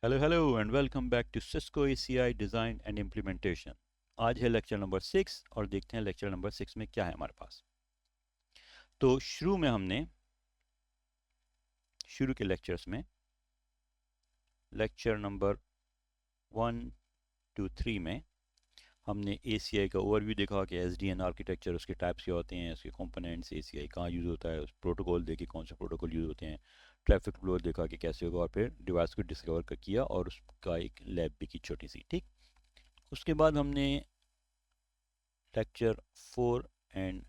Hello hello and welcome back to Cisco ACI design and implementation. आज है lecture number 6 और देखते हैं लेक्चर नंबर 6 में क्या है हमारे पास। तो शुरू के लेक्चर्स में लेक्चर नंबर 1 to 3 में हमने एसीआई का ओवरव्यू देखा कि एसडीएन आर्किटेक्चर, उसके टाइप्स क्या होते हैं, उसके कंपोनेंट्स, एसीआई कहाँ यूज़ होता है, उस प्रोटोकॉल देखे कौन से प्रोटोकॉल यूज़ होते हैं, ट्रैफिक फ्लो देखा कि कैसे होगा, और फिर डिवाइस को डिस्कवर किया और उसका एक लैब भी की छोटी सी। ठीक, उसके बाद हमने lecture 4 and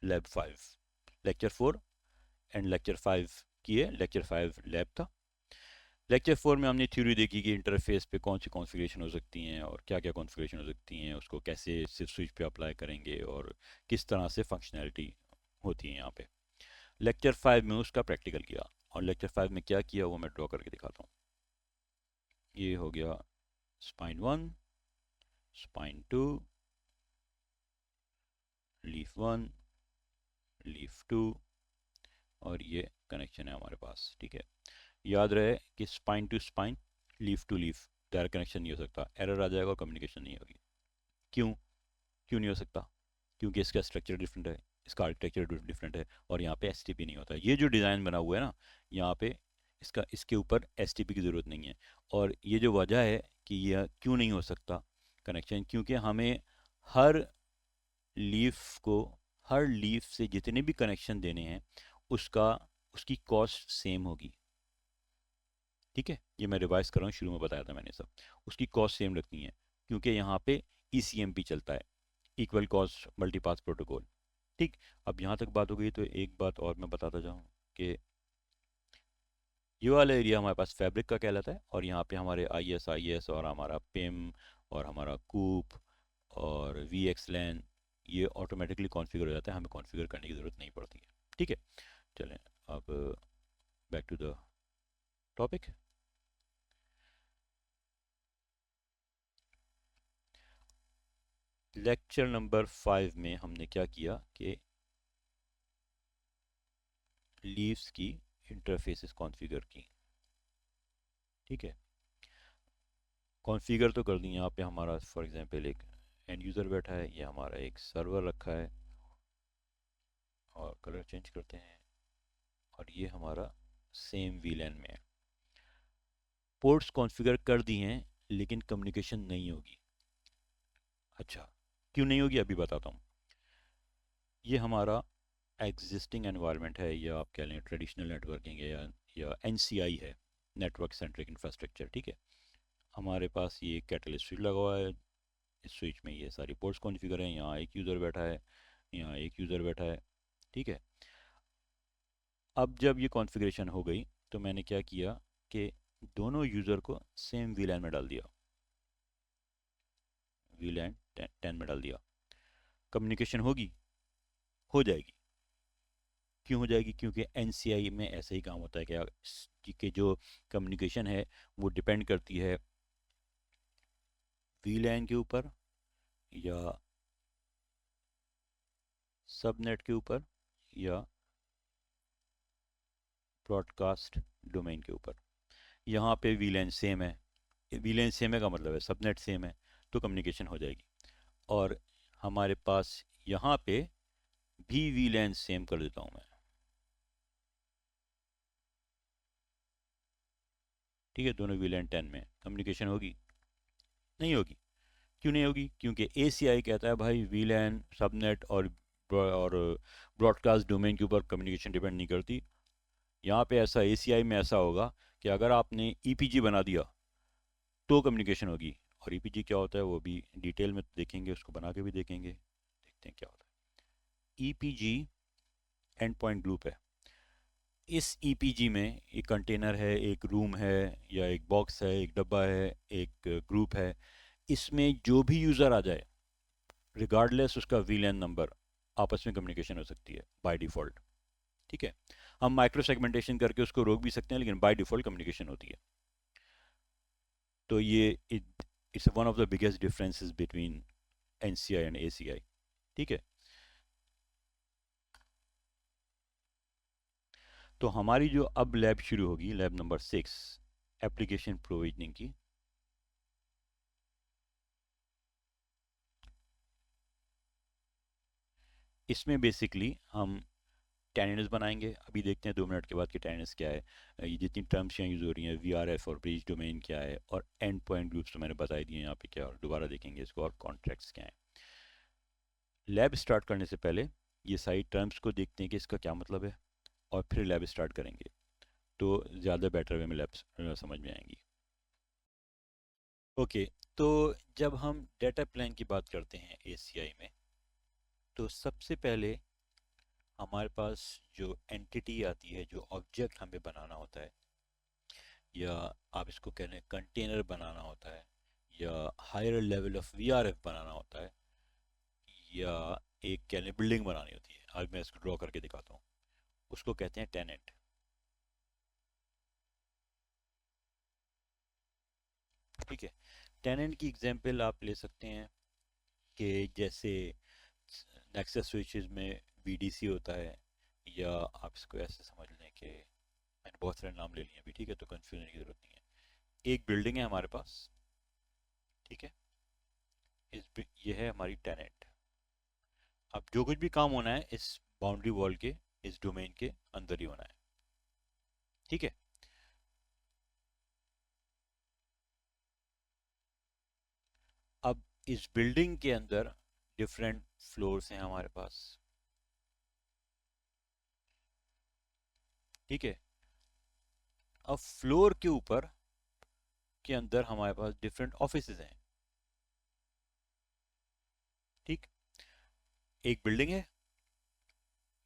lab 5, lecture 4 and lecture 5 किए। लेक्चर 5 लैब था। लेक्चर 4 में हमने थ्योरी देखी कि इंटरफेस पे कौन सी कॉन्फ़िगरेशन हो सकती हैं और क्या क्या कॉन्फ़िगरेशन हो सकती हैं, उसको कैसे सिर्फ स्विच पे अप्लाई करेंगे और किस तरह से फंक्शनैलिटी होती है यहाँ पे। लेक्चर 5 में उसका प्रैक्टिकल किया, और लेक्चर 5 में क्या किया वो मैं ड्रॉ करके दिखाता हूँ। ये हो गया स्पाइन 1, स्पाइन 2, लीफ 1, लीफ 2, और ये कनेक्शन है हमारे पास। ठीक है, याद रहे कि spine to spine, leaf to leaf direct connection नहीं हो सकता, एरर आ जाएगा और कम्युनिकेशन नहीं होगी। क्यों क्यों नहीं हो सकता? क्योंकि इसका स्ट्रक्चर डिफरेंट है, इसका आर्किटेक्चर डिफरेंट है, और यहाँ पे एसटीपी नहीं होता है। ये जो डिज़ाइन बना हुआ है ना, यहाँ पे इसके ऊपर एसटीपी की ज़रूरत नहीं है। और ये जो वजह है कि यह क्यों नहीं हो सकता कनेक्शन, क्योंकि हमें हर लीफ को, हर लीफ से जितने भी कनेक्शन देने हैं उसका उसकी कॉस्ट सेम होगी। ठीक है, ये मैं रिवाइज कर रहा हूँ, शुरू में बताया था मैंने सब। उसकी कॉस्ट सेम रखनी है, क्योंकि यहाँ पे ईसीएमपी चलता है, इक्वल कॉस्ट मल्टीपाथ प्रोटोकॉल। ठीक, अब यहाँ तक बात हो गई तो एक बात और मैं बताता जाऊँ कि ये वाला एरिया हमारे पास फैब्रिक का कहलाता है, और यहाँ पे हमारे आई एस और हमारा पिम और हमारा कूप और वी एक्स लैन, ये ऑटोमेटिकली कॉन्फ़िगर हो जाता है, हमें कॉन्फ़िगर करने की ज़रूरत नहीं पड़ती है। ठीक है, चलें अब back to the topic. Lecture number 5 में हमने क्या किया कि लीव्स की इंटरफेसेस कॉन्फ़िगर की। ठीक है, कॉन्फ़िगर तो कर दी। यहाँ पे हमारा फॉर एग्जांपल एक एंड यूज़र बैठा है, ये हमारा एक सर्वर रखा है, और कलर चेंज करते हैं, और ये हमारा सेम वीलैन में है। पोर्ट्स कॉन्फ़िगर कर दी हैं, लेकिन कम्युनिकेशन नहीं होगी। अच्छा, क्यों नहीं होगी अभी बताता हूँ। ये हमारा एग्जिस्टिंग एनवायरनमेंट है, या आप कह लें ट्रेडिशनल नेटवर्किंग है, या एनसीआई है, नेटवर्क सेंट्रिक इंफ्रास्ट्रक्चर। ठीक है, हमारे पास ये कैटलिस्ट स्विच लगा हुआ है, इस स्विच में ये सारी पोर्ट्स कॉन्फ़िगर हैं, यहाँ एक यूज़र बैठा है, यहाँ एक यूज़र बैठा है। ठीक है, अब जब ये कॉन्फ़िगरेशन हो गई तो मैंने क्या किया कि दोनों यूज़र को सेम वीलैन में डाल दिया, वीलैन 10 में डाल दिया। कम्युनिकेशन होगी, हो जाएगी। क्यों हो जाएगी? क्योंकि एनसीआई में ऐसा ही काम होता है कि जो कम्युनिकेशन है वो डिपेंड करती है वीलैन के ऊपर, या सबनेट के ऊपर, या ब्रॉडकास्ट डोमेन के ऊपर। यहाँ पे वीलैन सेम है, वीलैन सेम है का मतलब है सबनेट सेम है, तो कम्युनिकेशन हो जाएगी। और हमारे पास यहाँ पे भी वीलैन सेम कर देता हूँ मैं। ठीक है, दोनों वीलैन 10 में कम्युनिकेशन होगी? नहीं होगी। क्यों नहीं होगी? क्योंकि एसीआई कहता है भाई वीलैन, सबनेट और ब्रॉडकास्ट डोमेन के ऊपर कम्युनिकेशन डिपेंड नहीं करती। यहाँ पे ऐसा एसीआई में ऐसा होगा कि अगर आपने ईपीजी बना दिया तो कम्युनिकेशन होगी। और ईपीजी क्या होता है वो भी डिटेल में देखेंगे, उसको बना के भी देखेंगे, देखते हैं क्या होता है। ईपीजी एंड पॉइंट ग्रुप है। इस ईपीजी में एक कंटेनर है, एक रूम है, या एक बॉक्स है, एक डब्बा है, एक ग्रुप है। इसमें जो भी यूज़र आ जाए, रिगार्डलेस उसका वीलैन नंबर, आपस में कम्युनिकेशन हो सकती है बाय डिफ़ॉल्ट। ठीक है, हम माइक्रो सेगमेंटेशन करके उसको रोक भी सकते हैं, लेकिन बाय डिफ़ॉल्ट कम्युनिकेशन होती है। तो ये it's one of the biggest differences between NCI and ACI. ठीक है, तो हमारी जो अब लैब शुरू होगी, लैब नंबर 6, एप्लीकेशन प्रोविजनिंग की। इसमें बेसिकली हम टेनियर्स बनाएंगे। अभी देखते हैं 2 मिनट के बाद कि टेनियर्स क्या है। ये जितनी टर्म्स यहाँ यूज़ हो रही हैं, वी आर एफ और ब्रिज डोमेन क्या है, और एंड पॉइंट ग्रुप्स तो मैंने बता दिए यहाँ पे क्या, और दोबारा देखेंगे इसको, और कॉन्ट्रैक्ट्स क्या है। लैब स्टार्ट करने से पहले ये सारी टर्म्स को देखते हैं कि इसका क्या मतलब है, और फिर लैब स्टार्ट करेंगे तो ज़्यादा बेटर वे में लैब समझ में आएंगी। ओके, तो जब हम डेटा प्लान की बात करते हैं एसीआई में, तो सबसे पहले हमारे पास जो एंटिटी आती है, जो ऑब्जेक्ट हमें बनाना होता है, या आप इसको कह लें कंटेनर बनाना होता है, या हायर लेवल ऑफ वीआरएफ बनाना होता है, या एक कह लें बिल्डिंग बनानी होती है। आज मैं इसको ड्रॉ करके दिखाता हूँ। उसको कहते हैं टेनेंट। ठीक है, टेनेंट की एग्जांपल आप ले सकते हैं कि जैसे नेक्सस स्विचेस में वीडीसी होता है, या आप इसको ऐसे समझ लें कि मैंने बहुत सारे नाम ले लिए अभी, ठीक है, तो कंफ्यूजन की जरूरत नहीं है। एक बिल्डिंग है हमारे पास, ठीक है, ये है हमारी टेनेंट। अब जो कुछ भी काम होना है इस बाउंड्री वॉल के, इस डोमेन के अंदर ही होना है, ठीक है। अब इस बिल्डिंग के अंदर डिफरेंट फ्लोर्स हैं हमारे पास, ठीक है। अब फ्लोर के ऊपर के अंदर हमारे पास डिफरेंट ऑफिसेज हैं, ठीक। एक बिल्डिंग है,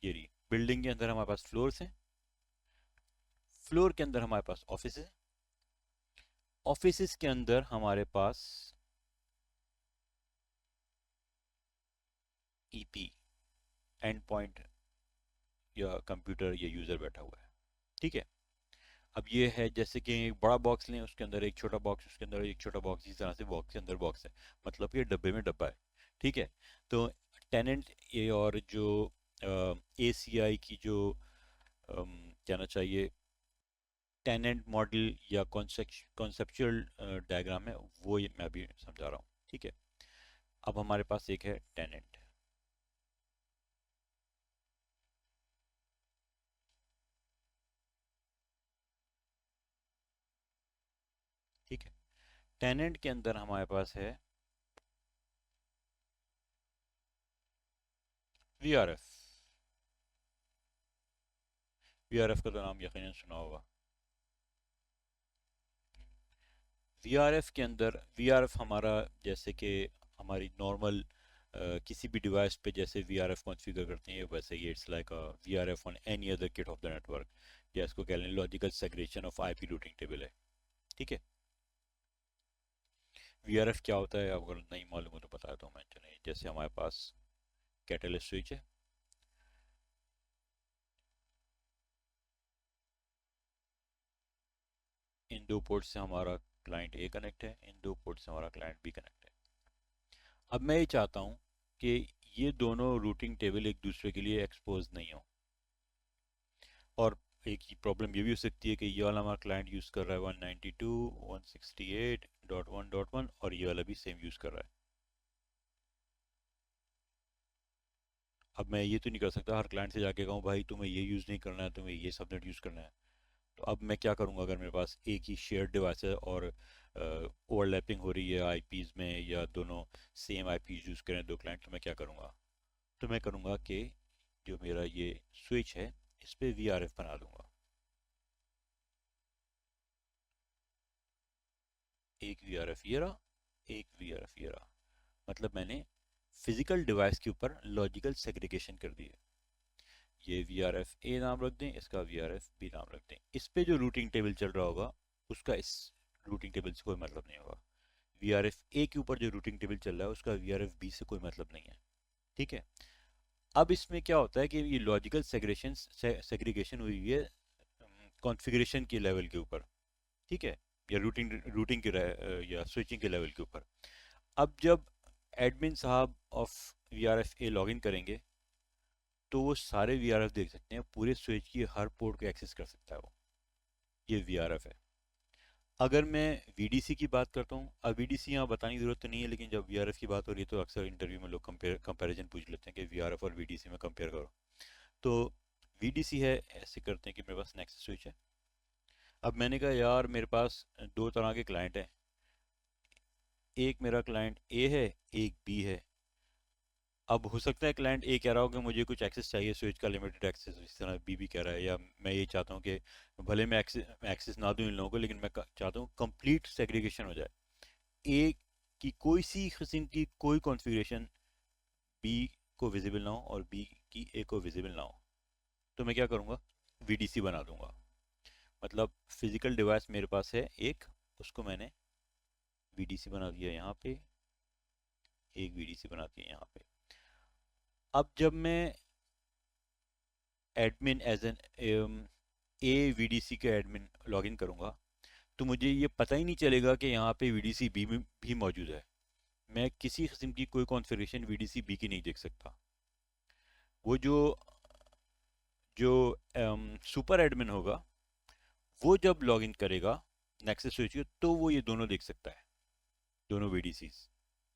ये रही बिल्डिंग, के अंदर हमारे पास फ्लोर्स हैं, फ्लोर के अंदर हमारे पास ऑफिस है, ऑफिस के अंदर हमारे पास ईपी, एंड पॉइंट, या कंप्यूटर या यूजर बैठा हुआ है, ठीक है। अब ये है जैसे कि एक बड़ा बॉक्स लें, उसके अंदर एक छोटा बॉक्स, उसके अंदर एक छोटा बॉक्स, इस तरह से बॉक्स के अंदर बॉक्स है, मतलब ये डब्बे में डब्बा है, ठीक है। तो टेनेंट ये, और जो ए सी आई की जो कहना चाहिए टेनेंट मॉडल या कॉन्सेप्चुअल डायग्राम है, वो ये मैं अभी समझा रहा हूँ, ठीक है। अब हमारे पास एक है टेनेंट, ठीक है। टेनेंट के अंदर हमारे पास है V R F. V R F का तो नाम यकीनन सुना होगा। वी आर एफ के अंदर, वी आर एफ हमारा जैसे कि हमारी नॉर्मल किसी भी डिवाइस पे जैसे वी आर एफ कॉन्फ़िगर करते हैं, वैसे ही it's like a V R F on any other kit of the network, या इसको कह लें logical segregation of IP routing table है, ठीक है। वी आर एफ क्या होता है, अगर नहीं मालूम हो तो बताया तो मैं, चलिए जैसे हमारे पास कैटलिस्ट स्विच है, इन दो पोर्ट से हमारा क्लाइंट ए कनेक्ट है, इन दो पोर्ट से हमारा क्लाइंट बी कनेक्ट है। अब मैं ये चाहता हूँ कि ये दोनों रूटिंग टेबल एक दूसरे के लिए एक्सपोज नहीं हो, और एक प्रॉब्लम ये भी हो सकती है कि ये वाला हमारा क्लाइंट यूज़ कर रहा है 192.168.1.1, और ये वाला भी सेम यूज़ कर रहा है। अब मैं ये तो नहीं कर सकता हर क्लाइंट से जाके कहूँ भाई तुम्हें ये यूज़ नहीं करना है, तुम्हें ये सबनेट यूज़ करना है। तो अब मैं क्या करूँगा, अगर मेरे पास एक ही शेयर्ड डिवाइस है और ओवरलैपिंग हो रही है आईपीज़ में, या दोनों सेम आईपीज़ यूज़ करें दो क्लाइंट, तो मैं क्या करूँगा, तो मैं करूँगा कि जो मेरा ये स्विच है इस पर वी आर एफ बना दूंगा। एक वी आर एफ ये रहा, एक वी आर एफ ये रहा, मतलब मैंने फिजिकल डिवाइस के ऊपर लॉजिकल सेग्रीगेशन कर दी है। ये वी आर एफ ए नाम रख दें, इसका वी आर एफ बी नाम रख दें। इस पे जो रूटिंग टेबल चल रहा होगा उसका इस रूटिंग टेबल से कोई मतलब नहीं होगा। वी आर एफ ए के ऊपर जो रूटिंग टेबल चल रहा है उसका वी आर एफ बी से कोई मतलब नहीं है, ठीक है। अब इसमें क्या होता है कि ये लॉजिकल सेग्रेगेशन सेग्रीगेशन हुई है कॉन्फ़िगरेशन के लेवल के ऊपर, ठीक है, या रूटिंग रूटिंग के या स्विचिंग के लेवल के ऊपर। अब जब एडमिन साहब of V R F A login करेंगे, तो वो सारे वी आर एफ देख सकते हैं, पूरे स्विच की हर पोर्ट को एक्सेस कर सकता है वो, ये वी आर एफ है। अगर मैं वीडीसी की बात करता हूँ, अब वीडीसी यहाँ बताने की ज़रूरत तो नहीं है, लेकिन जब वीआरएफ की बात हो रही है तो अक्सर इंटरव्यू में लोग कंपैरिजन पूछ लेते हैं कि वीआरएफ और वीडीसी में कंपेयर करो। तो वीडीसी है, ऐसे करते हैं कि मेरे पास नेक्स्ट स्विच है। अब मैंने कहा यार मेरे पास दो तरह के क्लाइंट हैं, एक मेरा क्लाइंट ए है, एक बी है। अब हो सकता है क्लाइंट ए कह रहा हो कि मुझे कुछ एक्सेस चाहिए, स्विच का लिमिटेड एक्सेस, इस तरह बी भी कह रहा है, या मैं ये चाहता हूँ कि भले मैं एक्सेस ना दूँ इन लोगों को, लेकिन मैं चाहता हूँ कंप्लीट सेग्रीगेशन हो जाए। ए की कोई सी किस्म की कोई कॉन्फ़िगरेशन बी को विजिबल ना हो और बी की ए को विजिबल ना हो, तो मैं क्या करूँगा, वीडीसी बना दूंगा। मतलब फिजिकल डिवाइस मेरे पास है एक, उसको मैंने वीडीसी बना दिया यहाँ पे, एक वीडीसी बना दिया यहाँ पे। अब जब मैं admin as an a VDC के एडमिन लॉगिन करूँगा, तो मुझे ये पता ही नहीं चलेगा कि यहाँ पे वीडीसी बी में भी मौजूद है। मैं किसी किस्म की कोई कॉन्फ़िगरेशन वीडीसी बी की नहीं देख सकता। वो जो जो सुपर एडमिन होगा, वो जब लॉगिन करेगा नेक्सस स्विच को, तो वो ये दोनों देख सकता है, दोनों वीडीसीज।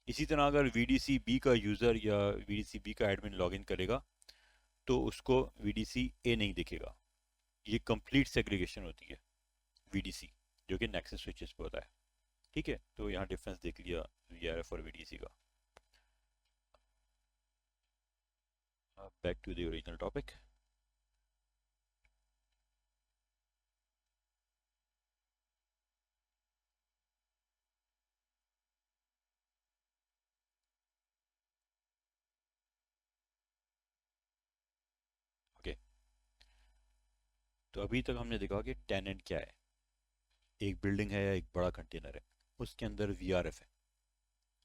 इसी तरह अगर वीडीसी बी का यूज़र या वीडीसी बी का एडमिन लॉगिन करेगा, तो उसको वीडीसी ए नहीं दिखेगा। ये कंप्लीट सेग्रीगेशन होती है वीडीसी, जो कि नेक्सस स्विचेस पे होता है। ठीक है, तो यहाँ डिफरेंस देख लिया वीआरएफ और वीडीसी का। Back to the original topic. Okay, तो अभी तक हमने देखा कि टेनेंट क्या है। एक बिल्डिंग है या एक बड़ा कंटेनर है, उसके अंदर वीआरएफ है,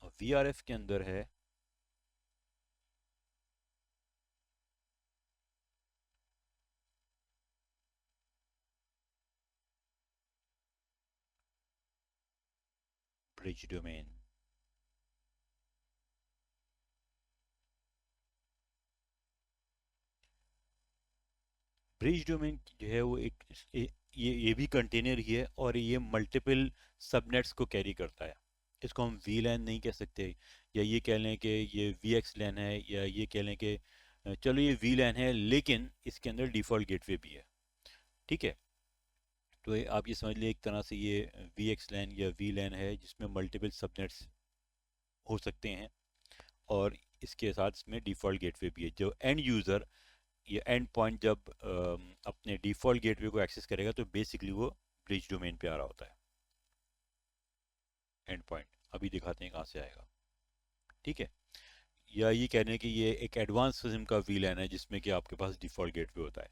और वीआरएफ के अंदर है ब्रिज डोमेन। ब्रिज डोमेन जो है वो एक ये भी कंटेनर ही है, और ये मल्टीपल सबनेट्स को कैरी करता है। इसको हम वी लैन नहीं कह सकते, या ये कह लें कि ये वी एक्स लैन है, या ये कह लें कि चलो ये वी लैन है, लेकिन इसके अंदर डिफ़ॉल्ट गेटवे भी है। ठीक है, तो आप ये समझ लीजिए एक तरह से ये वी एक्स लैन या वी लैन है जिसमें मल्टीपल सबनेट्स हो सकते हैं, और इसके साथ इसमें डिफ़ॉल्ट गेटवे भी है। जो एंड यूज़र, ये एंड पॉइंट जब अपने डिफ़ॉल्ट गेटवे को एक्सेस करेगा, तो बेसिकली वो ब्रिज डोमेन पे आ रहा होता है। एंड पॉइंट अभी दिखाते हैं कहाँ से आएगा। ठीक है, या ये कह रहे हैं कि ये एक एडवांस किस्म का वीलैन है जिसमें कि आपके पास डिफ़ॉल्ट गेटवे होता है।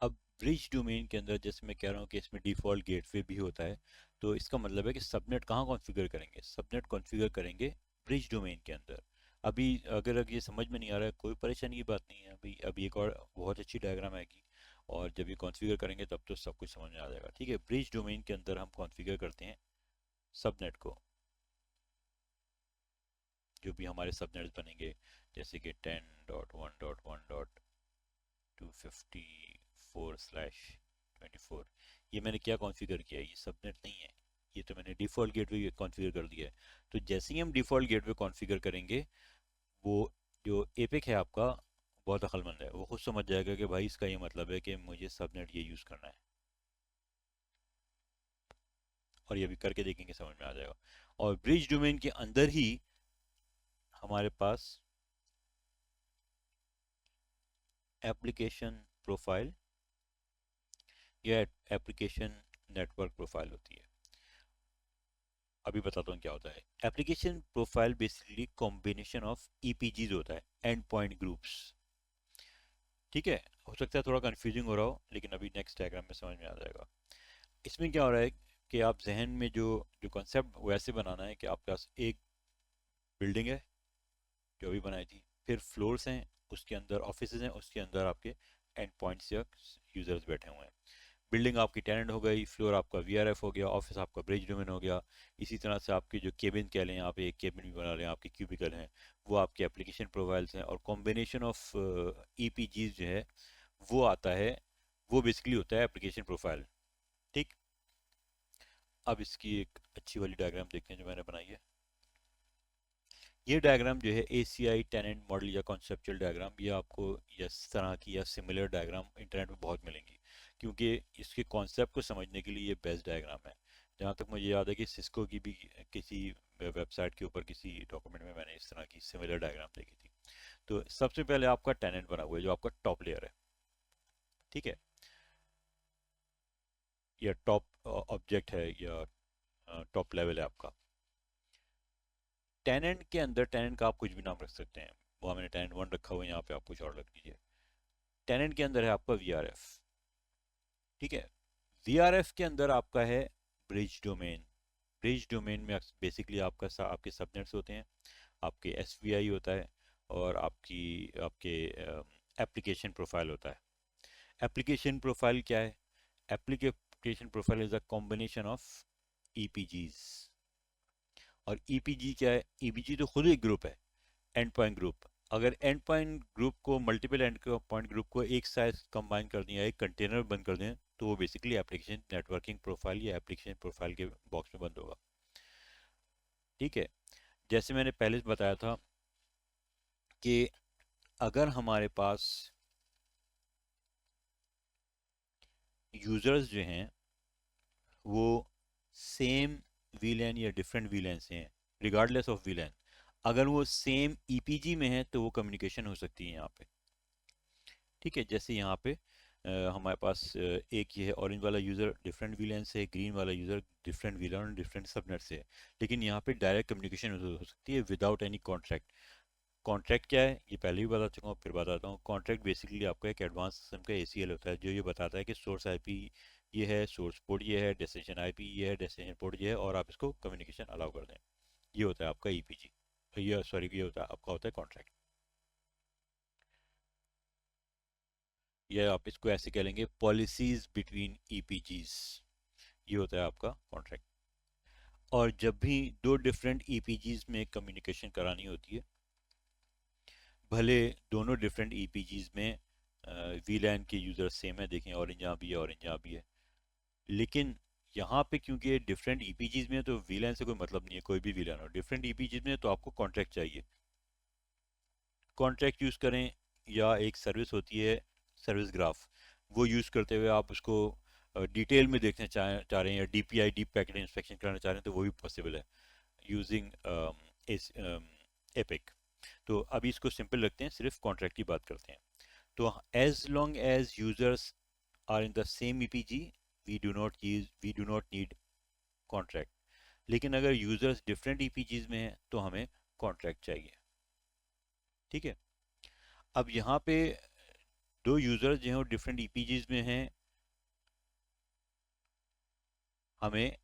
अब ब्रिज डोमेन के अंदर जैसे मैं कह रहा हूँ कि इसमें डिफ़ॉल्ट गेटवे भी होता है, तो इसका मतलब है कि सबनेट कहाँ कॉन्फ़िगर करेंगे, सबनेट कॉन्फ़िगर करेंगे ब्रिज डोमेन के अंदर। अभी अगर ये समझ में नहीं आ रहा है, कोई परेशानी की बात नहीं है, अभी एक और बहुत अच्छी डायग्राम आएगी, और जब ये कॉन्फ़िगर करेंगे तब तो सब कुछ समझ में आ जाएगा। ठीक है, ब्रिज डोमेन के अंदर हम कॉन्फ़िगर करते हैं सबनेट को, जो भी हमारे सबनेट्स बनेंगे, जैसे कि 10.1.1.254/24। ये मैंने क्या कॉन्फ़िगर किया है, ये सबनेट नहीं है, ये तो मैंने डिफ़ॉल्ट गेटवे कॉन्फ़िगर कर दिया है। तो जैसे ही हम डिफ़ॉल्ट गेटवे कॉन्फ़िगर करेंगे, वो जो एपिक है आपका बहुत अक्लमंद है, वो खुद समझ जाएगा कि भाई इसका ये मतलब है कि मुझे सबनेट ये यूज़ करना है, और ये भी करके देखेंगे समझ में आ जाएगा। और ब्रिज डोमेन के अंदर ही हमारे पास एप्लीकेशन प्रोफाइल या एप्लीकेशन नेटवर्क प्रोफाइल होती है। अभी बताता हूँ क्या होता है। Application profile basically combination of EPGs होता है, एंड पॉइंट ग्रुप्स। ठीक है, हो सकता है थोड़ा कंफ्यूजिंग हो रहा हो, लेकिन अभी नेक्स्ट डायग्राम में समझ में आ जाएगा। इसमें क्या हो रहा है कि आप जहन में जो जो कॉन्सेप्ट वैसे बनाना है कि आपके पास एक बिल्डिंग है जो अभी बनाई थी, फिर फ्लोर्स हैं, उसके अंदर ऑफिस हैं, उसके अंदर आपके एंड पॉइंट्स या यूजर्स बैठे हुए हैं। बिल्डिंग आपकी टेनेंट हो गई, फ्लोर आपका वीआरएफ हो गया, ऑफिस आपका ब्रिज डोमेन हो गया। इसी तरह से आपके जो केबिन कह लें, आप एक केबिन भी बना लें, आपके क्यूबिकल हैं, वो आपके एप्लीकेशन प्रोफाइल्स हैं, और कॉम्बिनेशन ऑफ ईपीजीज जो है वो आता है, वो बेसिकली होता है एप्लीकेशन प्रोफाइल। ठीक, अब इसकी एक अच्छी वाली डायग्राम देखते हैं जो मैंने बनाई है। ये डायग्राम जो है ACI टेनेंट मॉडल या कॉन्सेप्चुअल डायग्राम, ये आपको इस तरह की या सिमिलर डायग्राम इंटरनेट में बहुत मिलेंगी, क्योंकि इसके कॉन्सेप्ट को समझने के लिए ये बेस्ट डायग्राम है। जहाँ तक मुझे याद है कि सिस्को की भी किसी वेबसाइट के ऊपर किसी डॉक्यूमेंट में मैंने इस तरह की सिमिलर डायग्राम देखी थी। तो सबसे पहले आपका टेनेंट बना हुआ है जो आपका टॉप लेयर है। ठीक है, या टॉप ऑब्जेक्ट है या टॉप लेवल है आपका। टेनेंट के अंदर टेनेंट का आप कुछ भी नाम रख सकते हैं। वो मैंने टेनेंट 1 रखा हुआ है, यहाँ पे आप कुछ और रख दीजिए। टेनेंट के अंदर है आपका VRF। ठीक है, VRF के अंदर आपका है ब्रिज डोमेन। ब्रिज डोमेन में बेसिकली आपके सबनेट्स होते हैं, आपके SVI होता है, और आपके एप्लीकेशन प्रोफाइल होता है। एप्लीकेशन प्रोफाइल क्या है? Application profile is a combination of EPGs। और EPG क्या है? EPG तो खुद एक ग्रुप है, एंड पॉइंट ग्रुप। अगर एंड पॉइंट ग्रुप को, मल्टीपल एंड पॉइंट ग्रुप को एक साथ कंबाइन कर दिया, एक कंटेनर बंद कर दें, तो वो बेसिकली एप्लीकेशन नेटवर्किंग प्रोफाइल या एप्लीकेशन प्रोफाइल के बॉक्स में बंद होगा। ठीक है, जैसे मैंने पहले बताया था कि अगर हमारे पास यूजर्स जो हैं वो सेम वीलैन या डिफरेंट वीलैन से हैं, रिगार्डलेस ऑफ वीलैन, अगर वो सेम EPG में है तो वो कम्युनिकेशन हो सकती है यहाँ पे। ठीक है, जैसे यहाँ पे हमारे पास एक ये है, ऑरेंज वाला यूज़र डिफरेंट वीलैन से है, ग्रीन वाला यूज़र डिफरेंट वीलैन और डिफरेंट सबनेट से है। लेकिन यहाँ पे डायरेक्ट कम्युनिकेशन हो सकती है विदाउट एनी कॉन्ट्रैक्ट। कॉन्ट्रैक्ट क्या है ये पहले भी बता चुका हूँ, फिर बताता हूँ। कॉन्ट्रैक्ट बेसिकली आपका एक एडवांस किस्म का ACL होता है, जो ये बताता है कि सोर्स IP ये है, सोर्स पोर्ट ये है, डेस्टिनेशन IP ये है, डेस्टिनेशन पोर्ट ये है, और आप इसको कम्युनिकेशन अलाउ कर दें। ये होता है आपका EPG, ये सॉरी ये होता है आपका होता है कॉन्ट्रैक्ट। या आप इसको ऐसे कह लेंगे, पॉलिसीज बिटवीन EPGs, ये होता है आपका कॉन्ट्रैक्ट। और जब भी दो डिफरेंट EPGs में कम्युनिकेशन करानी होती है, भले दोनों डिफरेंट EPGs में VLAN के यूज़र सेम है, देखें ऑरेंज यहाँ भी है, ऑरेंज यहाँ भी है, लेकिन यहाँ पे क्योंकि ये डिफरेंट EPGs में है तो VLAN से कोई मतलब नहीं है, कोई भी VLAN हो, डिफरेंट EPGs में है तो आपको कॉन्ट्रैक्ट चाहिए। कॉन्ट्रैक्ट यूज़ करें, या एक सर्विस होती है सर्विस ग्राफ, वो यूज़ करते हुए आप उसको डिटेल में देखना चाह रहे हैं, या DPI डीप पैकेट इंस्पेक्शन कराना चाह रहे हैं, तो वो भी पॉसिबल है यूजिंग इस एपिक। तो अभी इसको सिंपल रखते हैं, सिर्फ कॉन्ट्रैक्ट की बात करते हैं। तो as long as users are in the same EPG, we do not need contract. लेकिन अगर यूजर्स डिफरेंट EPGs में हैं तो हमें कॉन्ट्रैक्ट चाहिए। ठीक है, अब यहाँ पे दो यूजर्स जो हैं वो डिफरेंट EPGs में हैं, हमें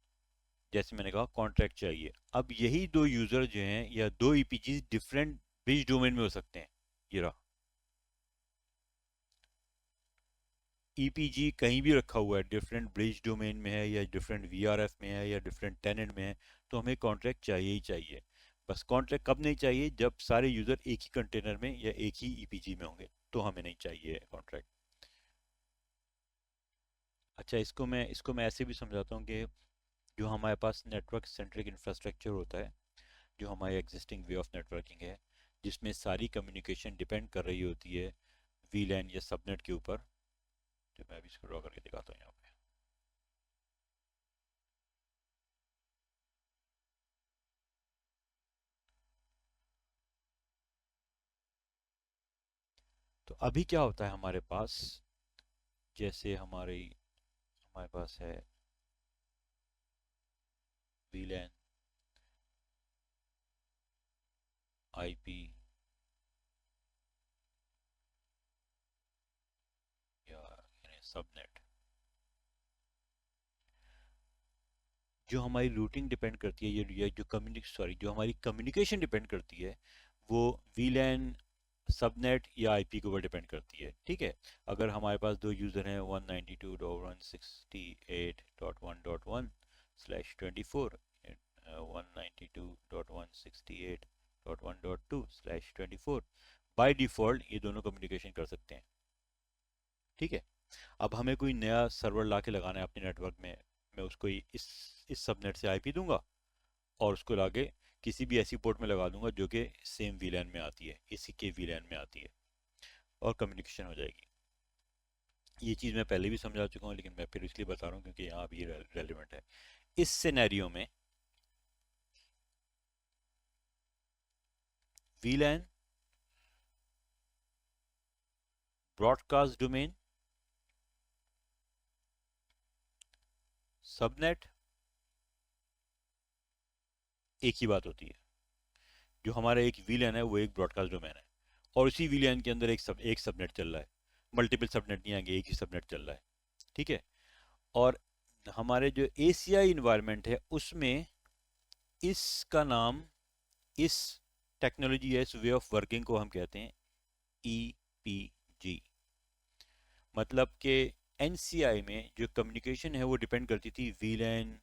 जैसे मैंने कहा कॉन्ट्रैक्ट चाहिए। अब यही दो यूजर जो हैं या दो EPGs डिफरेंट ब्रिज डोमेन में हो सकते हैं। ये रहा, EPG कहीं भी रखा हुआ है, डिफरेंट ब्रिज डोमेन में है या डिफरेंट VRF में है या डिफरेंट टेनेंट में है, तो हमें कॉन्ट्रैक्ट चाहिए ही चाहिए। बस कॉन्ट्रैक्ट कब नहीं चाहिए? जब सारे यूजर एक ही कंटेनर में या एक ही EPG में होंगे, तो हमें नहीं चाहिए कॉन्ट्रैक्ट। अच्छा, इसको मैं ऐसे भी समझाता हूँ कि जो हमारे पास नेटवर्क सेंट्रिक इंफ्रास्ट्रक्चर होता है, जो हमारी एग्जिस्टिंग वे ऑफ नेटवर्किंग है, जिसमें सारी कम्युनिकेशन डिपेंड कर रही होती है VLAN या सबनेट के ऊपर। तो मैं अभी इसको ड्रॉ करके दिखाता हूँ यहाँ पे। तो अभी क्या होता है हमारे पास, जैसे हमारे पास है VLAN, IP या सबनेट। जो हमारी रूटिंग डिपेंड करती है, ये जो जो हमारी कम्युनिकेशन डिपेंड करती है, वो VLAN, सबनेट या IP के ऊपर डिपेंड करती है। ठीक है, अगर हमारे पास दो यूज़र हैं 192.168.1.1/24, 192.168.1.2/24, बाय डिफ़ॉल्ट ये दोनों कम्युनिकेशन कर सकते हैं। ठीक है। अब हमें कोई नया सर्वर ला के लगाना है अपने नेटवर्क में, मैं उसको इस सबनेट से आईपी दूंगा और उसको लाके किसी भी ऐसी पोर्ट में लगा दूंगा जो कि सेम वीलैन में आती है, इसी के वीलैन में आती है, और कम्युनिकेशन हो जाएगी। ये चीज़ मैं पहले भी समझा चुका हूँ, लेकिन मैं फिर इसलिए बता रहा हूँ क्योंकि यहाँ भी रेलिवेंट है। इस सिनेरियो में वीलैन, ब्रॉडकास्ट डोमेन, सबनेट एक ही बात होती है। जो हमारा एक वीलैन है वो एक ब्रॉडकास्ट डोमेन है, और उसी वीलैन के अंदर एक सबनेट चल रहा है। मल्टीपल सबनेट नहीं आएंगे, एक ही सबनेट चल रहा है। ठीक है। और हमारे जो एसीआई इन्वायरमेंट है उसमें इसका नाम, इस टेक्नोलॉजी या इस वे ऑफ वर्किंग को हम कहते हैं ईपीजी। मतलब कि एनसीआई में जो कम्युनिकेशन है वो डिपेंड करती थी वीलैन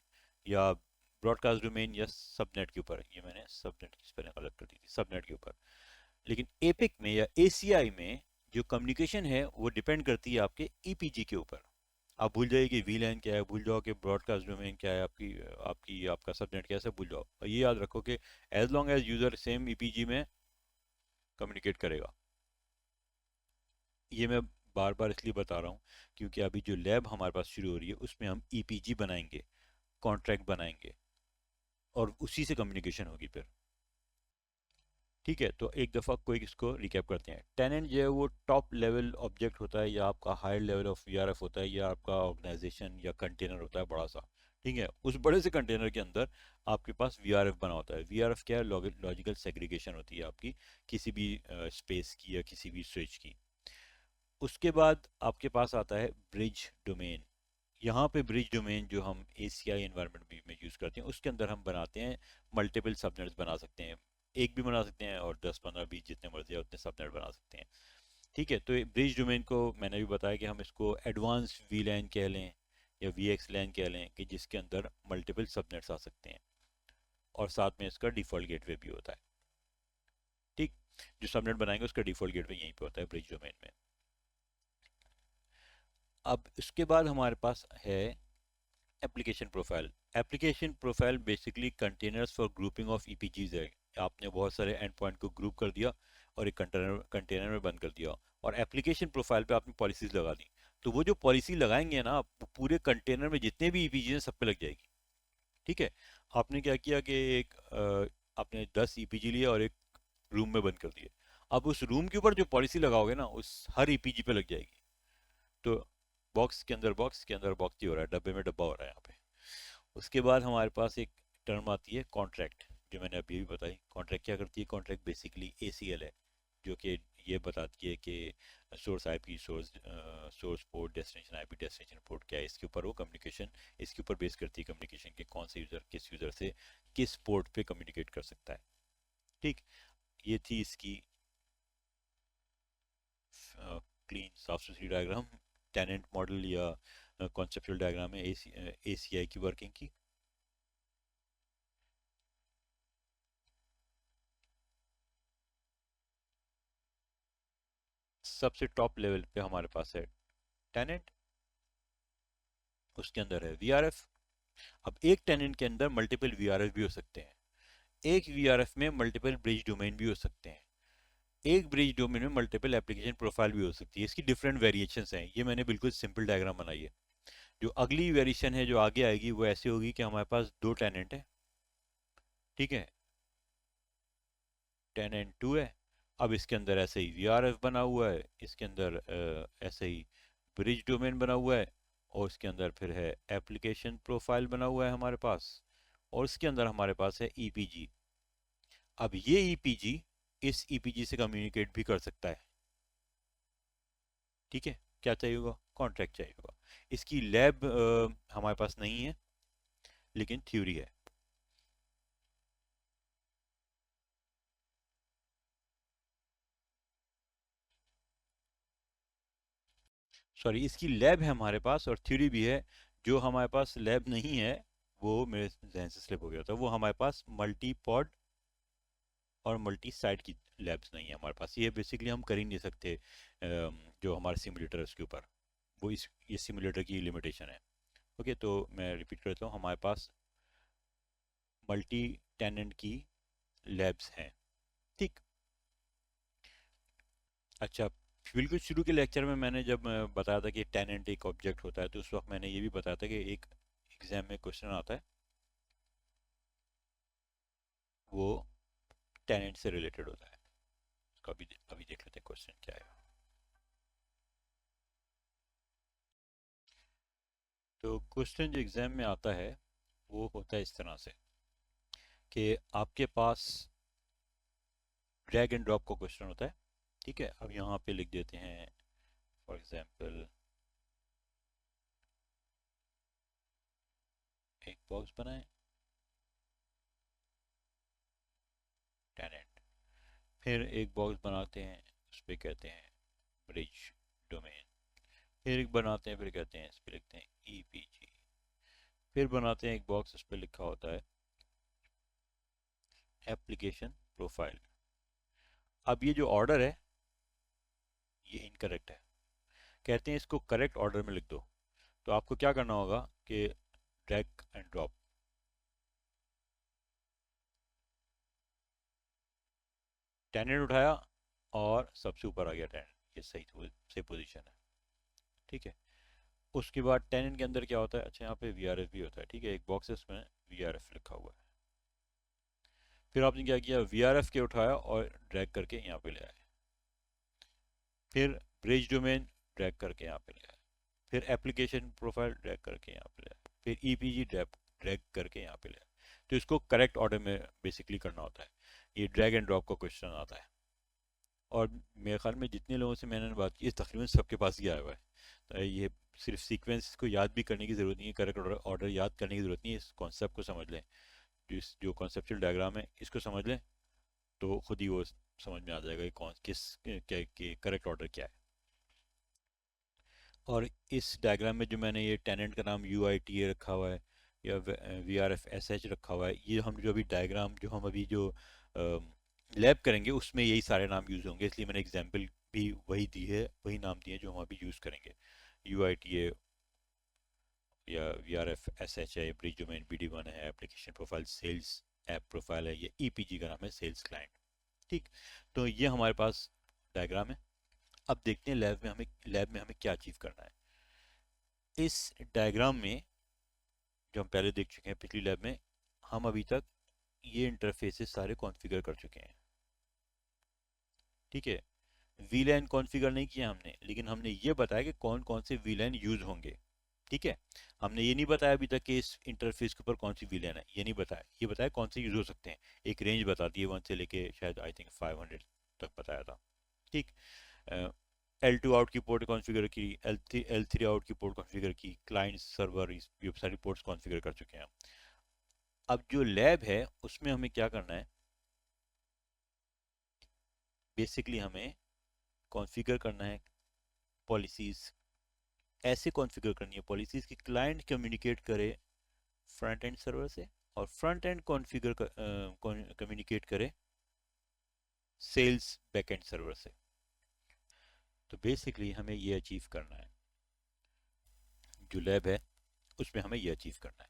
या ब्रॉडकास्ट डोमेन या सबनेट के ऊपर। ये मैंने सबनेट की स्पेलिंग गलत कर दी थी, सबनेट के ऊपर। लेकिन एपिक में या एसीआई में जो कम्युनिकेशन है वो डिपेंड करती है आपके ईपीजी के ऊपर। आप भूल जाइए कि वीलैन क्या है, भूल जाओ कि ब्रॉडकास्ट डोमेन क्या है, आपका सबनेट क्या है, सब भूल जाओ। और ये याद रखो कि as long as user same EPG में कम्युनिकेट करेगा। ये मैं बार बार इसलिए बता रहा हूँ क्योंकि अभी जो लैब हमारे पास शुरू हो रही है उसमें हम ईपीजी बनाएंगे, कॉन्ट्रैक्ट बनाएंगे, और उसी से कम्युनिकेशन होगी फिर। ठीक है, तो एक दफ़ा क्विक इसको रिकैप करते हैं। टेनेंट जो है वो टॉप लेवल ऑब्जेक्ट होता है, या आपका हायर लेवल ऑफ वीआरएफ होता है, या आपका ऑर्गेनाइजेशन या कंटेनर होता है बड़ा सा। ठीक है, उस बड़े से कंटेनर के अंदर आपके पास वीआरएफ बना होता है। वीआरएफ क्या है? लॉजिकल सेग्रीगेशन होती है आपकी किसी भी स्पेस की या किसी भी स्विच की। उसके बाद आपके पास आता है ब्रिज डोमेन। यहाँ पे ब्रिज डोमेन जो हम एसीआई एनवायरनमेंट में यूज़ करते हैं उसके अंदर हम बनाते हैं मल्टीपल सबनेट्स बना सकते हैं। एक भी बना सकते हैं और 10 15 20 जितने मर्जी है उतने सबनेट बना सकते हैं। ठीक है, तो ब्रिज डोमेन को मैंने भी बताया कि हम इसको एडवांस वी लैन कह लें या वी एक्स लैन कह लें, कि जिसके अंदर मल्टीपल सबनेट्स आ सकते हैं, और साथ में इसका डिफ़ॉल्ट गेटवे भी होता है। ठीक, जो सबनेट बनाएंगे उसका डिफ़ॉल्ट गेटवे यहीं पे होता है ब्रिज डोमेन में। अब इसके बाद हमारे पास है application profile. Application profile basically containers for grouping of EPGs है। आपने बहुत सारे एंड पॉइंट को ग्रुप कर दिया और एक कंटेनर में बंद कर दिया, और एप्लीकेशन प्रोफाइल पे आपने पॉलिसीज लगा दी। तो वो जो पॉलिसी लगाएंगे ना आप, पूरे कंटेनर में जितने भी ईपीजी हैं सब पे लग जाएगी। ठीक है। आपने क्या किया कि आपने 10 ईपीजी लिया और एक रूम में बंद कर दिए। अब उस रूम के ऊपर जो पॉलिसी लगाओगे ना उस हर ईपीजी पे लग जाएगी। तो बॉक्स के अंदर बॉक्स ही हो रहा है, डब्बे में डब्बा हो रहा है यहाँ पे। उसके बाद हमारे पास एक टर्म आती है कॉन्ट्रैक्ट, जो मैंने अभी भी बताई। कॉन्ट्रैक्ट क्या करती है? कॉन्ट्रैक्ट बेसिकली एसीएल है, जो कि ये बताती है कि source IP, source port, destination IP, destination port क्या है। इसके ऊपर वो कम्युनिकेशन, इसके ऊपर बेस करती है कम्युनिकेशन के कौन से यूज़र किस यूज़र से किस पोर्ट पे कम्युनिकेट कर सकता है। ठीक, ये थी इसकी क्लीन साफ सुथरी डायग्राम, टेनेंट मॉडल या कॉन्सेप्चुअल डायग्राम है एसीआई की वर्किंग की। सबसे टॉप लेवल पे हमारे पास है टेनेंट, उसके अंदर है वीआरएफ। अब एक टेनेंट के अंदर मल्टीपल वीआरएफ भी हो सकते हैं, एक वीआरएफ में मल्टीपल ब्रिज डोमेन भी हो सकते हैं, एक ब्रिज डोमेन में मल्टीपल एप्लीकेशन प्रोफाइल भी हो सकती है। इसकी डिफरेंट वेरिएशंस हैं। ये मैंने बिल्कुल सिंपल डायग्राम बनाई है। जो अगली वेरिएशन है जो आगे आएगी वो ऐसे होगी कि हमारे पास दो टेनेंट है। ठीक है, टेनेंट टू है। अब इसके अंदर ऐसे ही वीआरएफ बना हुआ है, इसके अंदर ऐसे ही ब्रिज डोमेन बना हुआ है, और इसके अंदर फिर है एप्लीकेशन प्रोफाइल बना हुआ है हमारे पास, और इसके अंदर हमारे पास है ईपीजी। अब ये ईपीजी इस ईपीजी से कम्युनिकेट भी कर सकता है। ठीक है, क्या चाहिए होगा? कॉन्ट्रैक्ट चाहिए होगा। इसकी लैब हमारे पास नहीं है, लेकिन थ्योरी है। सॉरी, इसकी लैब है हमारे पास और थ्योरी भी है। जो हमारे पास लैब नहीं है वो मेरे जहन से स्लिप हो गया था, वो हमारे पास मल्टी पॉड और मल्टी साइट की लैब्स नहीं है हमारे पास। ये बेसिकली हम कर ही नहीं सकते जो हमारे सिमुलेटर है उसके ऊपर। वो इस ये सिमुलेटर की लिमिटेशन है। ओके, तो मैं रिपीट करता हूँ, हमारे पास मल्टी टेनेंट की लैब्स हैं। ठीक। अच्छा, बिल्कुल शुरू के लेक्चर में मैंने जब बताया था कि टेनेंट एक ऑब्जेक्ट होता है, तो उस वक्त मैंने ये भी बताया था कि एक एग्जाम में क्वेश्चन आता है, वो टेनेंट से रिलेटेड होता है। तो अभी देख लेते हैं क्वेश्चन क्या है। तो क्वेश्चन जो एग्जाम में आता है वो होता है इस तरह से कि आपके पास ड्रैग एंड ड्रॉप का क्वेश्चन होता है। ठीक है, अब यहाँ पे लिख देते हैं फॉर एग्जांपल एक बॉक्स बनाएं टेनेंट, फिर एक बॉक्स बनाते हैं, उस पर कहते हैं ब्रिज डोमेन, फिर एक बनाते हैं, फिर कहते हैं, इस पर लिखते हैं ईपीजी, फिर बनाते हैं एक बॉक्स, उस पर लिखा होता है एप्लीकेशन प्रोफाइल। अब ये जो ऑर्डर है ये इनकरेक्ट है, कहते हैं इसको करेक्ट ऑर्डर में लिख दो। तो आपको क्या करना होगा कि ड्रैग एंड ड्रॉप, टेनेंट उठाया और सबसे ऊपर आ गया टेनेंट, ये सही पोजीशन है। ठीक है, उसके बाद टेनेंट के अंदर क्या होता है, अच्छा यहाँ पे वीआरएफ भी होता है। ठीक है, एक बॉक्स है उसमें वीआरएफ लिखा हुआ है। फिर आपने क्या किया, वीआरएफ के उठाया और ड्रैग करके यहाँ पे ले आए, फिर ब्रिज डोमेन ड्रैग करके यहाँ पे ले आए, फिर एप्लीकेशन प्रोफाइल ड्रैग करके यहाँ पे ले आए, फिर ईपीजी ड्रैग ड्रैग करके यहाँ पे ले आए। तो इसको करेक्ट ऑर्डर में बेसिकली करना होता है। ये ड्रैग एंड ड्रॉप का क्वेश्चन आता है, और मेरे ख्याल में जितने लोगों से मैंने बात की तकरीबन सबके पास ये आया हुआ है। तो ये सिर्फ सीक्वेंस को याद भी करने की ज़रूरत नहीं है, करेक्ट ऑर्डर याद करने की ज़रूरत नहीं है, इस कॉन्सेप्ट को समझ लें। जो कॉन्सेप्चुअल डायग्राम है इसको समझ लें, तो खुद ही वो समझ में आ जाएगा कि कौन किस क्या करेक्ट ऑर्डर क्या है। और इस डायग्राम में जो मैंने ये टेनेंट का नाम यू आई टी ए रखा हुआ है, या V R F S H रखा हुआ है, ये हम जो अभी डायग्राम जो हम अभी जो लैब करेंगे उसमें यही सारे नाम यूज़ होंगे, इसलिए मैंने एग्जाम्पल भी वही दी है, वही नाम दिए जो हम अभी यूज़ करेंगे। यू आई टी ए या V R F S H है, bridge domain B D one है, application profile sales app profile है, ये ई पी जी का नाम है सेल्स क्लाइंट। ठीक, तो ये हमारे पास डायग्राम है। अब देखते हैं लैब में हमें क्या अचीव करना है। इस डायग्राम में जो हम पहले देख चुके हैं पिछली लैब में, हम अभी तक ये इंटरफेसेस सारे कॉन्फ़िगर कर चुके हैं। ठीक है, वीलैन कॉन्फ़िगर नहीं किया हमने, लेकिन हमने ये बताया कि कौन कौन से वीलैन यूज होंगे। ठीक है, हमने ये नहीं बताया अभी तक कि इस इंटरफेस के ऊपर कौन सी वीलैन है, ये नहीं बताया, ये बताया कौन से यूज हो सकते हैं। एक रेंज बता दी है 1 से लेके शायद आई थिंक 500 तक बताया था। ठीक, L2 आउट की पोर्ट कॉन्फ़िगर की, L3 आउट की पोर्ट कॉन्फ़िगर की, क्लाइंट सर्वर ये सारी पोर्ट्स कॉन्फ़िगर कर चुके हैं। अब जो लैब है उसमें हमें क्या करना है, बेसिकली हमें कॉन्फ़िगर करना है पॉलिसीज़, ऐसे कॉन्फ़िगर करनी है पॉलिसीज़ कि क्लाइंट कम्युनिकेट करे फ्रंट एंड सर्वर से, और फ्रंट एंड कॉन्फ़िगर कम्युनिकेट करे सेल्स बैकएंड सर्वर से। तो बेसिकली हमें ये अचीव करना है, जो लैब है उसमें हमें ये अचीव करना है,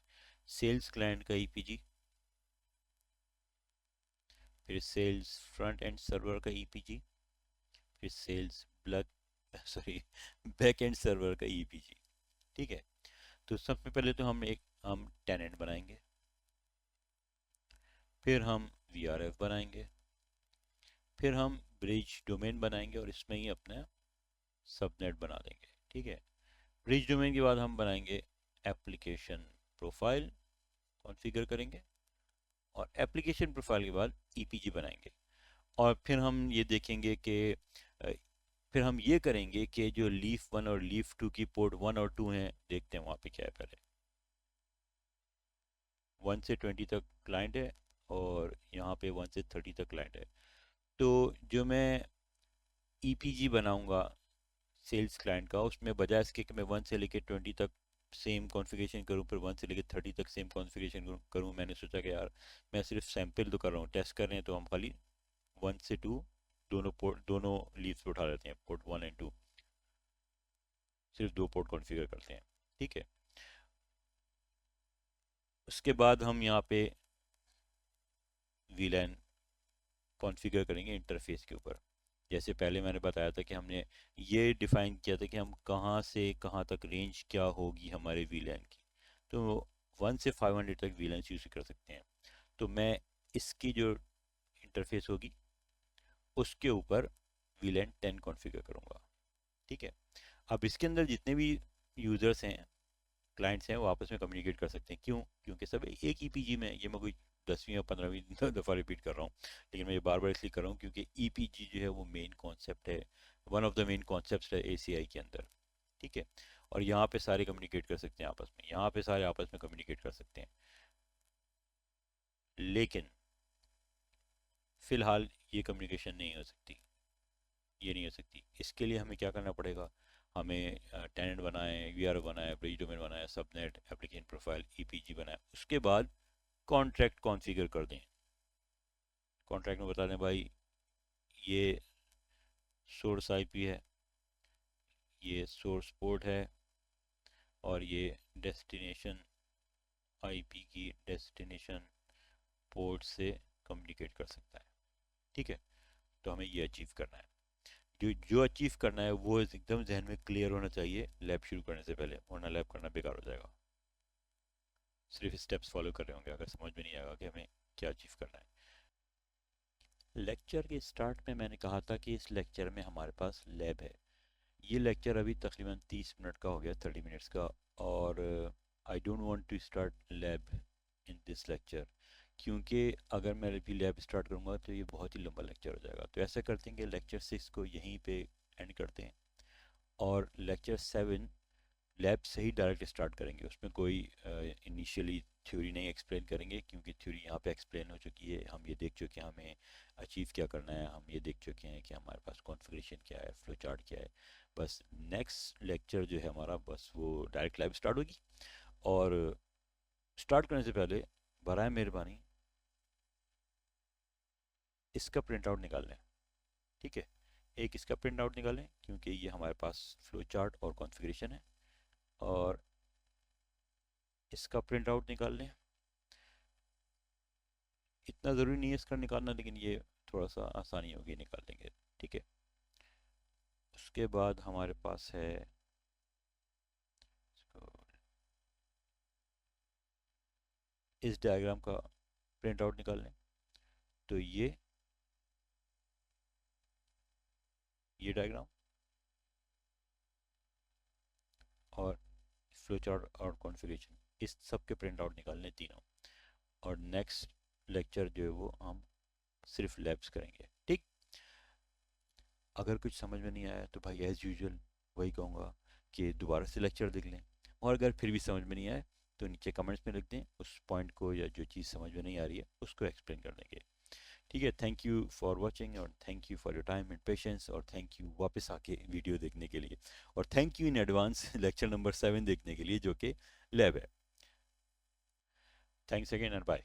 सेल्स क्लाइंट का ईपीजी, फिर सेल्स फ्रंट एंड सर्वर का ईपीजी, फिर sales black sorry back end server का ईपीजी। ठीक है, तो सबसे पहले तो हम टेनेंट बनाएंगे, फिर हम वीआरएफ बनाएंगे, फिर हम ब्रिज डोमेन बनाएंगे और इसमें ही अपना सबनेट बना देंगे। ठीक है, ब्रिज डोमेन के बाद हम बनाएंगे एप्लीकेशन प्रोफाइल, कॉन्फ़िगर करेंगे, और एप्लीकेशन प्रोफाइल के बाद ईपीजी बनाएंगे। और फिर हम ये देखेंगे कि फिर हम ये करेंगे कि जो लीफ वन और लीफ टू की पोर्ट 1 और 2 हैं, देखते हैं वहाँ पे क्या है। पहले 1 से 20 तक क्लाइंट है, और यहाँ पे 1 से 30 तक क्लाइंट है। तो जो मैं ईपीजी बनाऊंगा सेल्स क्लाइंट का, उसमें बजाय इसके कि मैं 1 से लेकर 20 तक सेम कॉन्फ़िगरेशन करूं, फिर 1 से लेकर 30 तक सेम कॉन्फ़िगरेशन करूं, मैंने सोचा कि यार मैं सिर्फ सैंपल तो कर रहा हूँ, टेस्ट कर रहे हैं, तो हम खाली 1 से 2 दोनों लीव्स पे उठा लेते हैं, पोर्ट 1 और 2। सिर्फ 2 पोर्ट कॉन्फ़िगर करते हैं, ठीक है। उसके बाद हम यहाँ पे वीलैन कॉन्फ़िगर करेंगे इंटरफेस के ऊपर। जैसे पहले मैंने बताया था कि हमने ये डिफाइन किया था कि हम कहाँ से कहाँ तक रेंज क्या होगी हमारे वीलैन की। तो 1 से 500 तक वीलैन यूज़ कर सकते हैं। तो मैं इसकी जो इंटरफेस होगी उसके ऊपर वीलैन 10 कॉन्फ़िगर करूँगा, ठीक है। अब इसके अंदर जितने भी यूज़र्स हैं, क्लाइंट्स हैं, वो आपस में कम्युनिकेट कर सकते हैं। क्यों? क्योंकि सब एक ईपीजी में, ये मैं कोई 10वीं या 15वीं दफ़ा रिपीट कर रहा हूँ, लेकिन मैं ये बार बार इसलिए कर रहा हूँ क्योंकि ईपीजी जो है वो मेन कॉन्सेप्ट है, one of the main concept है एसीआई के अंदर, ठीक है। और यहाँ पे सारे कम्युनिकेट कर सकते हैं आपस में, यहाँ पे सारे आपस में कम्युनिकेट कर सकते हैं। लेकिन फ़िलहाल ये कम्युनिकेशन नहीं हो सकती, ये नहीं हो सकती। इसके लिए हमें क्या करना पड़ेगा? हमें टेनेंट बनाए, वीआर बनाए, ब्रिज डोमेन बनाए, सबनेट, एप्लीकेशन प्रोफाइल, ईपीजी बनाए, उसके बाद कॉन्ट्रैक्ट कॉन्फ़िगर कर दें। कॉन्ट्रैक्ट में बता दें भाई ये सोर्स आईपी है, ये सोर्स पोर्ट है, और ये डेस्टिनेशन आईपी की डेस्टिनेशन पोर्ट से कम्युनिकेट कर सकता है, ठीक है। तो हमें ये अचीव करना है। जो जो अचीव करना है वो एकदम जहन में क्लियर होना चाहिए लैब शुरू करने से पहले, वरना लैब करना बेकार हो जाएगा। सिर्फ स्टेप्स फॉलो कर रहे होंगे, अगर समझ में नहीं आएगा कि हमें क्या अचीव करना है। लेक्चर के स्टार्ट में मैंने कहा था कि इस लेक्चर में हमारे पास लैब है। ये लेक्चर अभी तकरीबन 30 मिनट का हो गया, 30 मिनट्स का, और I don't want to start lab in this lecture, क्योंकि अगर मैं अभी लैब स्टार्ट करूँगा तो ये बहुत ही लंबा लेक्चर हो जाएगा। तो ऐसा करते हैं कि लेक्चर 6 को यहीं पे एंड करते हैं, और लेक्चर 7 लैब से ही डायरेक्ट स्टार्ट करेंगे। उसमें कोई इनिशियली थ्योरी नहीं एक्सप्लेन करेंगे, क्योंकि थ्योरी यहाँ पे एक्सप्लेन हो चुकी है, हम ये देख चुके हैं हमें अचीव क्या करना है, हम ये देख चुके हैं कि हमारे पास कॉन्फ़िगरेशन क्या है, फ्लो चार्ट क्या है। बस नेक्स्ट लेक्चर जो है हमारा, बस वो डायरेक्ट लैब स्टार्ट होगी। और स्टार्ट करने से पहले बराए मेहरबानी इसका प्रिंट आउट निकाल लें, ठीक है। एक इसका प्रिंट आउट निकालें, क्योंकि ये हमारे पास फ्लो चार्ट और कॉन्फ़िगरेशन है। और इसका प्रिंट आउट निकाल लें, इतना ज़रूरी नहीं है इसका निकालना, लेकिन ये थोड़ा सा आसानी होगी, निकाल लेंगे, ठीक है। उसके बाद हमारे पास है इस डायग्राम का प्रिंट आउट निकाल लें। तो ये डायग्राम और फ्लो चार्ट और कॉन्फ़िगरेशन, इस सब के प्रिंट आउट निकाल लें तीनों। और नेक्स्ट लेक्चर जो है वो हम सिर्फ लैब्स करेंगे, ठीक। अगर कुछ समझ में नहीं आया तो भाई एज़ यूजुअल वही कहूँगा कि दोबारा से लेक्चर देख लें, और अगर फिर भी समझ में नहीं आए तो नीचे कमेंट्स में लिख दें उस पॉइंट को, या जो चीज़ समझ में नहीं आ रही है उसको एक्सप्लेन कर देंगे, ठीक है। थैंक यू फॉर वॉचिंग, और thank you for your time and patience, और थैंक यू वापस आके वीडियो देखने के लिए, और thank you in advance lecture number 7 देखने के लिए जो कि लैब है। Thanks again and bye.